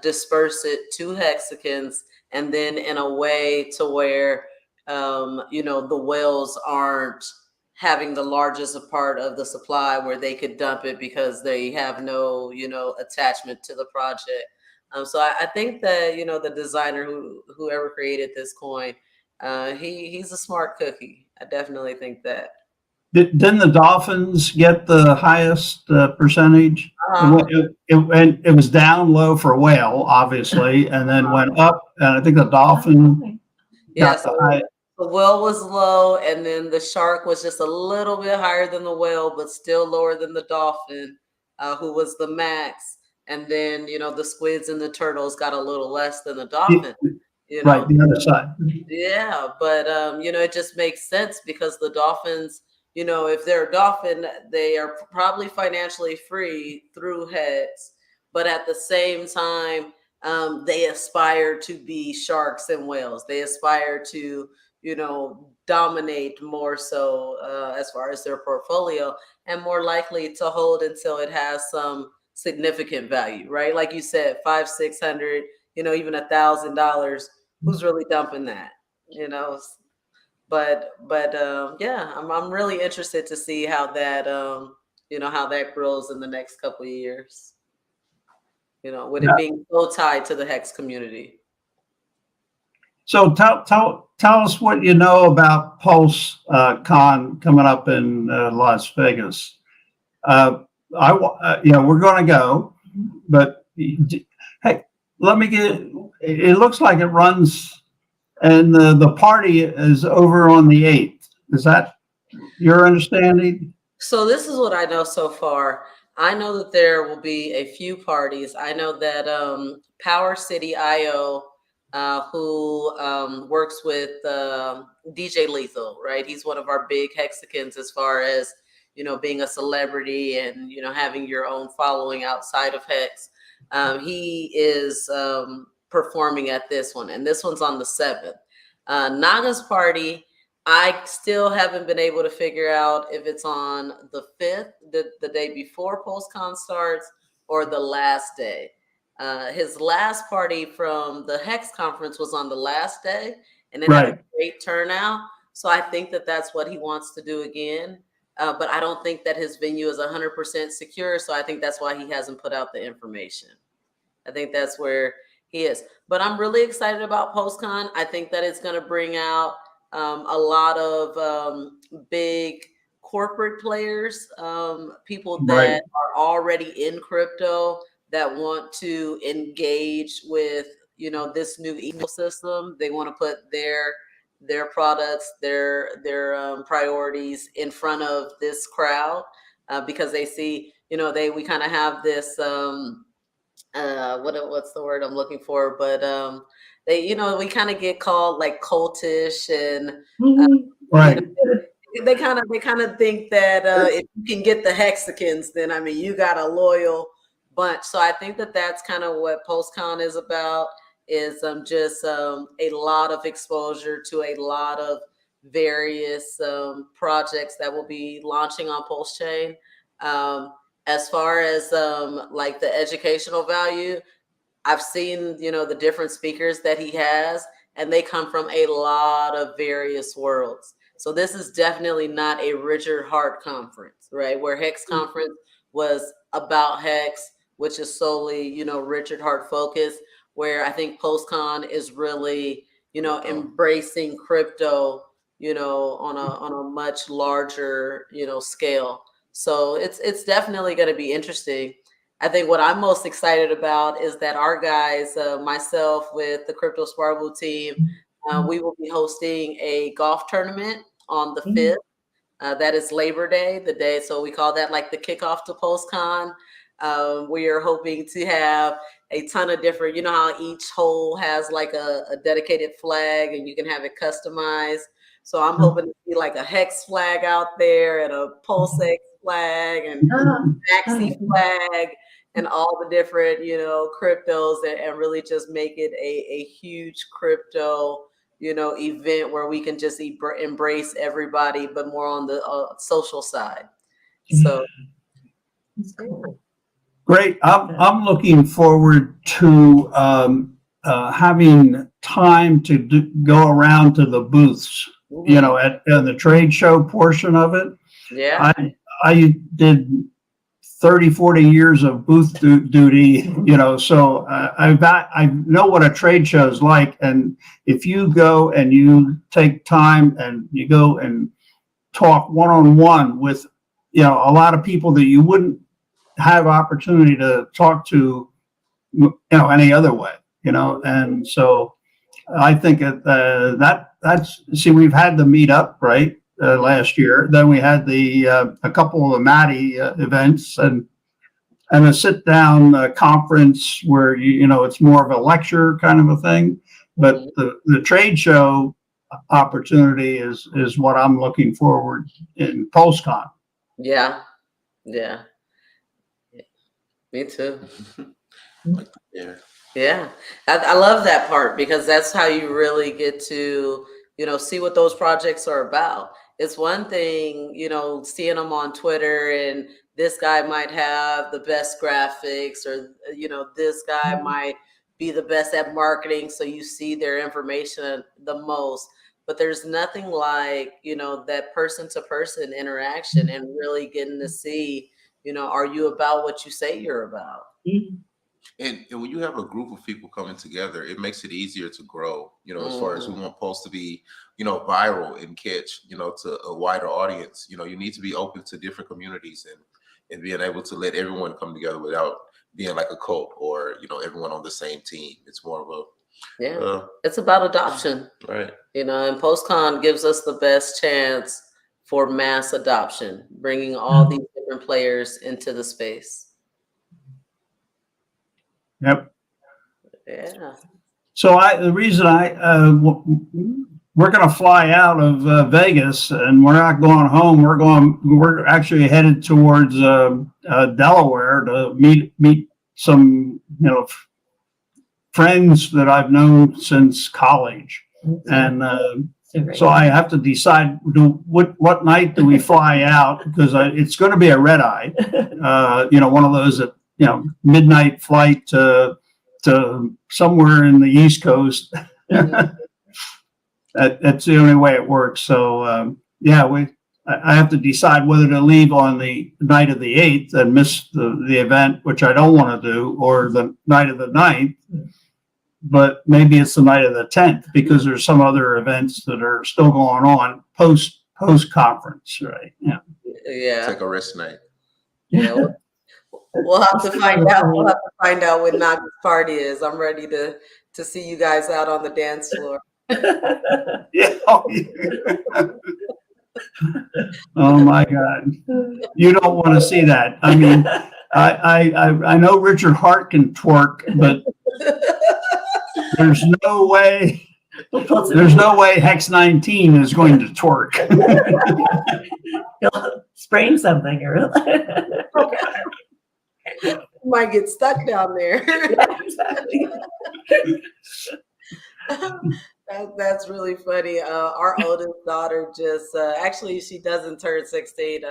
S1: disperse it to hexicans, and then in a way to where, the whales aren't having the largest part of the supply where they could dump it because they have no, attachment to the project. So I think that, the designer whoever created this coin, he's a smart cookie. I definitely think that.
S4: Didn't the dolphins get the highest percentage? It was down low for whale, obviously, and then went up, and I think the dolphin got the highest.
S1: The whale was low, and then the shark was just a little bit higher than the whale, but still lower than the dolphin, who was the max. And then, the squids and the turtles got a little less than the dolphin.
S4: Right, the other side.
S1: Yeah, but it just makes sense because the dolphins, if they're a dolphin, they are probably financially free through HEX, but at the same time, they aspire to be sharks and whales. They aspire to, dominate more so as far as their portfolio, and more likely to hold until it has some significant value, right? Like you said, $500-600, even $1,000. Who's really dumping that? But yeah, I'm really interested to see how that how that grows in the next couple of years. With it being so tied to the HEX community.
S4: So tell us what you know about Pulse Con coming up in Las Vegas. We're going to go, but hey, let me get. It looks like it runs, and the party is over on the 8th. Is that your understanding?
S1: So this is what I know so far. I know that there will be a few parties. I know that Power City IO, who works with DJ Lethal, right? He's one of our big Hexicans as far as, you know, being a celebrity and, you know, having your own following outside of Hex. He is performing at this one, and this one's on the 7th. Naga's party, I still haven't been able to figure out if it's on the 5th, the day before PulseCon starts, or the last day. His last party from the HEX conference was on the last day, and it had a great turnout. So I think that that's what he wants to do again. But I don't think that his venue is 100% secure. So I think that's why he hasn't put out the information. I think that's where he is. But I'm really excited about PulseCon. I think that it's going to bring out a lot of big corporate players, people that are already in crypto that want to engage with, you know, this new ecosystem. They want to put their products, their priorities in front of this crowd because they see, you know, we kind of have this what's the word I'm looking for, but they, you know, we kind of get called like cultish, and you know, they kind of think that if you can get the Hexicans, then I mean you got a loyal bunch. So I think that that's kind of what PulseCon is about, is just a lot of exposure to a lot of various projects that will be launching on Pulsechain. As far as like the educational value, I've seen, you know, the different speakers that he has, and they come from a lot of various worlds. So this is definitely not a Richard Hart conference, right? Where Hex conference was about Hex, which is solely, you know, Richard Hart focused, where I think PulseCon is really, you know, embracing crypto, you know, on a much larger, you know, scale. So it's definitely going to be interesting. I think what I'm most excited about is that our guys, myself with the Crypto Sparkle team, we will be hosting a golf tournament on the 5th. That is Labor Day, the day. So we call that like the kickoff to PulseCon. We are hoping to have a ton of different, you know how each hole has like a dedicated flag and you can have it customized. So I'm hoping to see like a Hex flag out there and a PulseX flag and MAXI flag and all the different, you know, cryptos, and really just make it a huge crypto, you know, event where we can just embrace everybody, but more on the social side. So
S4: great. I'm looking forward to having time to go around to the booths, you know, at the trade show portion of it.
S1: Yeah.
S4: I did 30, 40 years of booth duty, you know, so I know what a trade show is like. And if you go and you take time and you go and talk one-on-one with, you know, a lot of people that you wouldn't have opportunity to talk to, you know, any other way, you know. And so I think that's, see, we've had the meetup, right? Last year. Then we had a couple of MATI events and a sit down conference where you know it's more of a lecture kind of a thing. But the trade show opportunity is what I'm looking forward in PulseCon.
S1: Yeah. Me too. Yeah. I love that part because that's how you really get to, you know, see what those projects are about. It's one thing, you know, seeing them on Twitter and this guy might have the best graphics, or, you know, this guy might be the best at marketing. So you see their information the most, but there's nothing like, you know, that person to person interaction and really getting to see, you know, are you about what you say you're about?
S2: And when you have a group of people coming together, it makes it easier to grow, you know, as far as we want Pulse to be, you know, viral and catch, you know, to a wider audience. You know, you need to be open to different communities and being able to let everyone come together without being like a cult or, you know, everyone on the same team. It's more of a,
S1: it's about adoption.
S2: Right.
S1: You know, and PulseCon gives us the best chance for mass adoption, bringing all these different players into the space.
S4: Yep.
S1: Yeah.
S4: So the reason we're going to fly out of Vegas, and we're not going home. We're actually headed towards Delaware to meet some friends that I've known since college, and so I have to decide what night do we fly out, because it's going to be a red eye, one of those that midnight flight to somewhere in the East Coast. That's the only way it works. So I have to decide whether to leave on the night of the 8th and miss the event, which I don't want to do, or the night of the 9th. But maybe it's the night of the 10th, because there's some other events that are still going on post conference, right? Yeah.
S2: It's like a rest night.
S1: Yeah. We'll have to find out. We'll have to find out when Naga's party is. I'm ready to see you guys out on the dance floor.
S4: Yeah. Oh my God. You don't want to see that. I mean, I know Richard Hart can twerk, but there's no way Hex 19 is going to twerk.
S3: He'll sprain something or
S1: You might get stuck down there.
S3: Yeah, exactly.
S1: That's really funny. Our oldest daughter just actually, she doesn't turn 16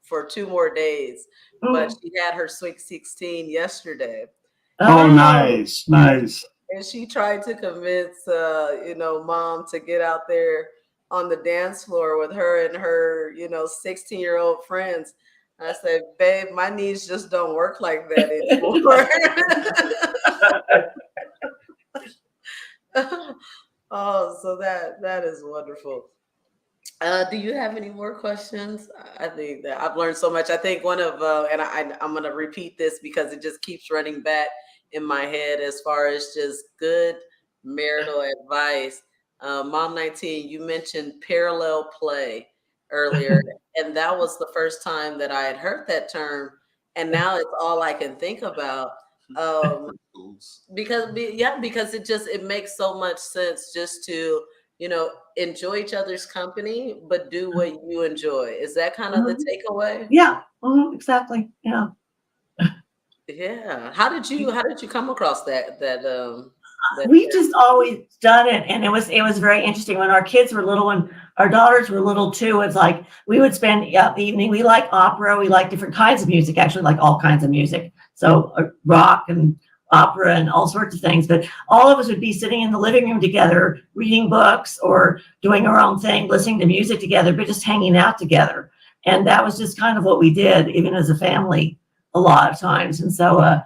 S1: for 2 more days, but she had her Sweet 16 yesterday.
S4: Oh, nice.
S1: And she tried to convince mom to get out there on the dance floor with her and her 16-year-old friends. I said, babe, my knees just don't work like that anymore. Oh, so that is wonderful. Do you have any more questions? I think that I've learned so much. I think one of, and I'm going to repeat this because it just keeps running back in my head as far as just good marital advice. Mom 19, you mentioned parallel play earlier, and that was the first time that I had heard that term, and now it's all I can think about. Because it makes so much sense just to enjoy each other's company, but do what you enjoy. Is that kind of the takeaway?
S3: Yeah, exactly. Yeah.
S1: Yeah. How did you come across that
S3: We just always done it, and it was very interesting when our kids were little and our daughters were little too. It's like we would spend the evening. We like opera. We like different kinds of music, actually, like all kinds of music. So rock and opera and all sorts of things. But all of us would be sitting in the living room together, reading books or doing our own thing, listening to music together, but just hanging out together. And that was just kind of what we did, even as a family, a lot of times. And so,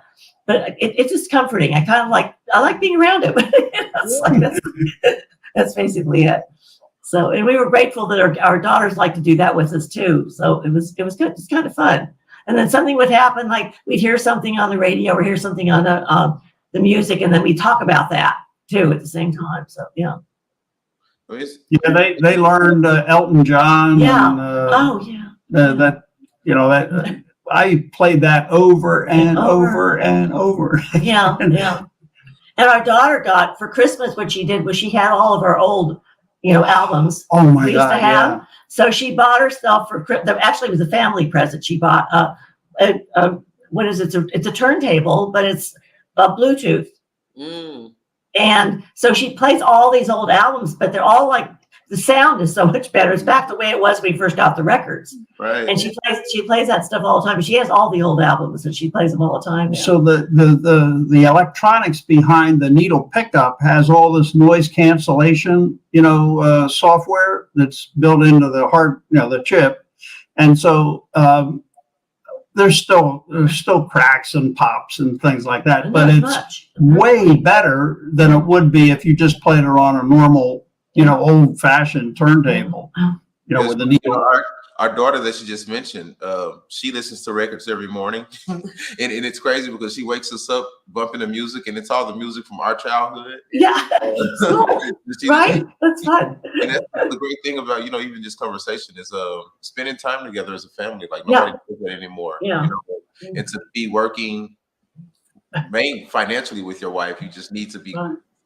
S3: but it's just comforting. I like being around it. That's basically it. So, and we were grateful that our daughters like to do that with us too. So it was good. It's kind of fun. And then something would happen, like we'd hear something on the radio or hear something on the music, and then we talk about that too at the same time. So yeah.
S4: Yeah, they learned Elton John.
S3: Yeah.
S4: And, that I played that over and over and over.
S3: Yeah. And our daughter got for Christmas, what she did was she had all of our old albums.
S4: Oh my
S3: we used
S4: God!
S3: To have. So she bought herself actually it was a family present. She bought what is it? It's a turntable, but it's Bluetooth. And so she plays all these old albums, but they're all like the sound is so much better. It's back the way it was when we first got the records.
S2: Right.
S3: And she plays that stuff all the time. She has all the old albums and she plays them all the time. Yeah.
S4: So the electronics behind the needle pickup has all this noise cancellation, software that's built into the the chip. And so there's still cracks and pops and things like that, but it's way better than it would be if you just played it on a normal, old-fashioned turntable. With the needle.
S2: our daughter that she just mentioned, she listens to records every morning. and it's crazy because she wakes us up bumping the music, and it's all the music from our childhood.
S3: Yeah, right? That's fun.
S2: And that's the great thing about, you know, even just conversation is spending time together as a family. Like nobody does that anymore.
S3: Yeah.
S2: You know? And to be working financially with your wife, you just need to be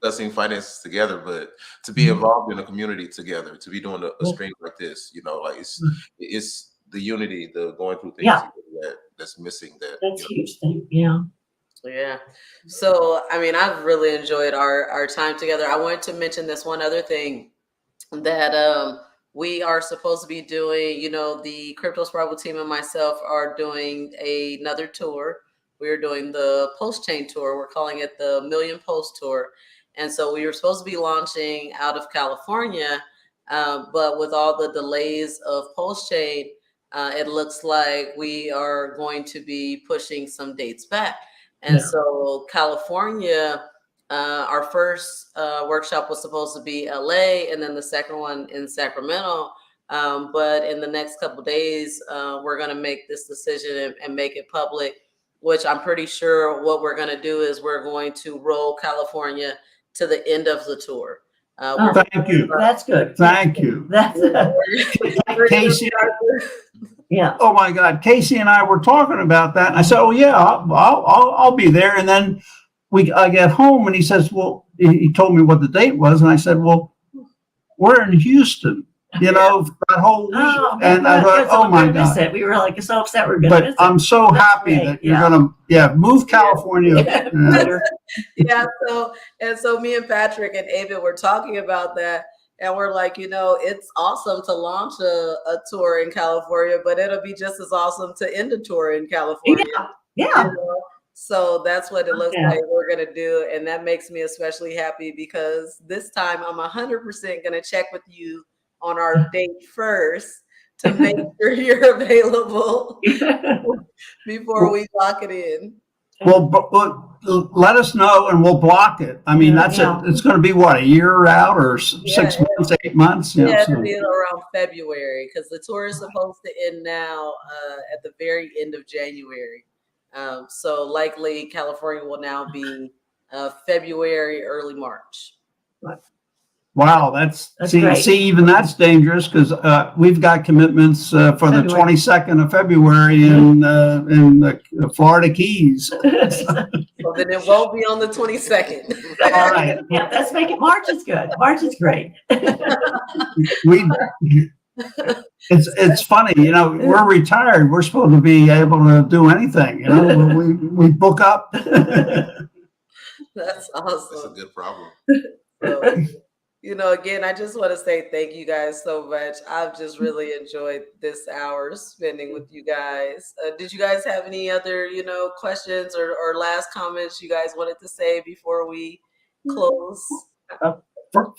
S2: discussing finances together, but to be involved in a community together, to be doing a stream like this, you know, like it's the unity, the going through things that's missing.
S3: That's a huge thing. Yeah.
S1: Yeah. So, I mean, I've really enjoyed our time together. I wanted to mention this one other thing that we are supposed to be doing. You know, the Crypto Sparkle team and myself are doing another tour. We're doing the Pulsechain tour. We're calling it the Million Post Tour. And so we were supposed to be launching out of California, but with all the delays of Pulsechain, it looks like we are going to be pushing some dates back. And so California, our first workshop was supposed to be LA, and then the second one in Sacramento. But in the next couple of days, we're going to make this decision and make it public, which I'm pretty sure what we're going to do is we're going to roll California to the end of the tour.
S4: Thank you.
S3: That's good.
S4: Thank you.
S3: That's
S4: Casey.
S3: Yeah.
S4: Oh my God, Casey and I were talking about that. And I said, "Oh yeah, I'll be there." And then I get home, and he says, "Well," he told me what the date was, and I said, "Well, we're in Houston, you know, that whole week." And I thought, "Oh my God."
S3: We were like so upset we're going to miss it.
S4: But I'm so happy that you're going to move California.
S1: So me and Patrick and AAVE were talking about that. And we're like, you know, it's awesome to launch a tour in California, but it'll be just as awesome to end a tour in California.
S3: Yeah.
S1: You know? So that's what it looks like we're going to do. And that makes me especially happy because this time I'm 100% going to check with you on our date first to make sure you're available before we lock it in.
S4: Well, but let us know and we'll block it. I mean, it's going to be what, a year out or 6 months, 8 months?
S1: It'll be around February because the tour is supposed to end now at the very end of January. So likely California will now be February, early March.
S4: Wow, that's
S3: great.
S4: See, even that's dangerous because we've got commitments for the 22nd of February in the Florida Keys.
S1: So then it won't be on the 22nd.
S4: All right.
S3: Yeah, let's make it. March is good. March is great.
S4: It's funny, you know, we're retired. We're supposed to be able to do anything, you know, we book up.
S1: That's awesome.
S2: That's a good problem.
S1: So, you know, again, I just want to say thank you guys so much. I've just really enjoyed this hour spending with you guys. Did you guys have any other, you know, questions or last comments you guys wanted to say before we close?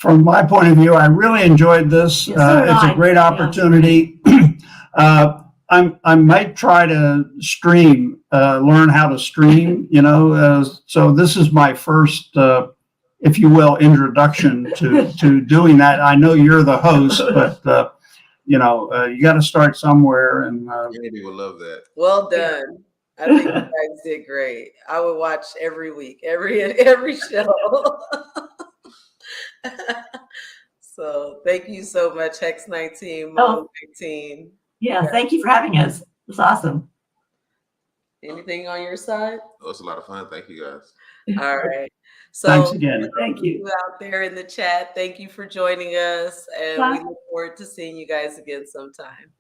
S4: From my point of view, I really enjoyed this. It's a great opportunity. I might try to stream, learn how to stream, you know, so this is my first if you will, introduction to doing that. I know you're the host, but you know, you got to start somewhere. And
S2: Andy will love that.
S1: Well done. I think you guys did great. I would watch every week, every show. So thank you so much, HEX 19, Mom 19.
S3: Yeah, thank you for having us. It was awesome.
S1: Anything on your side?
S2: It was a lot of fun. Thank you guys.
S1: All right. So
S4: thanks again.
S3: Thank you
S1: out there in the chat. Thank you for joining us, and we look forward to seeing you guys again sometime.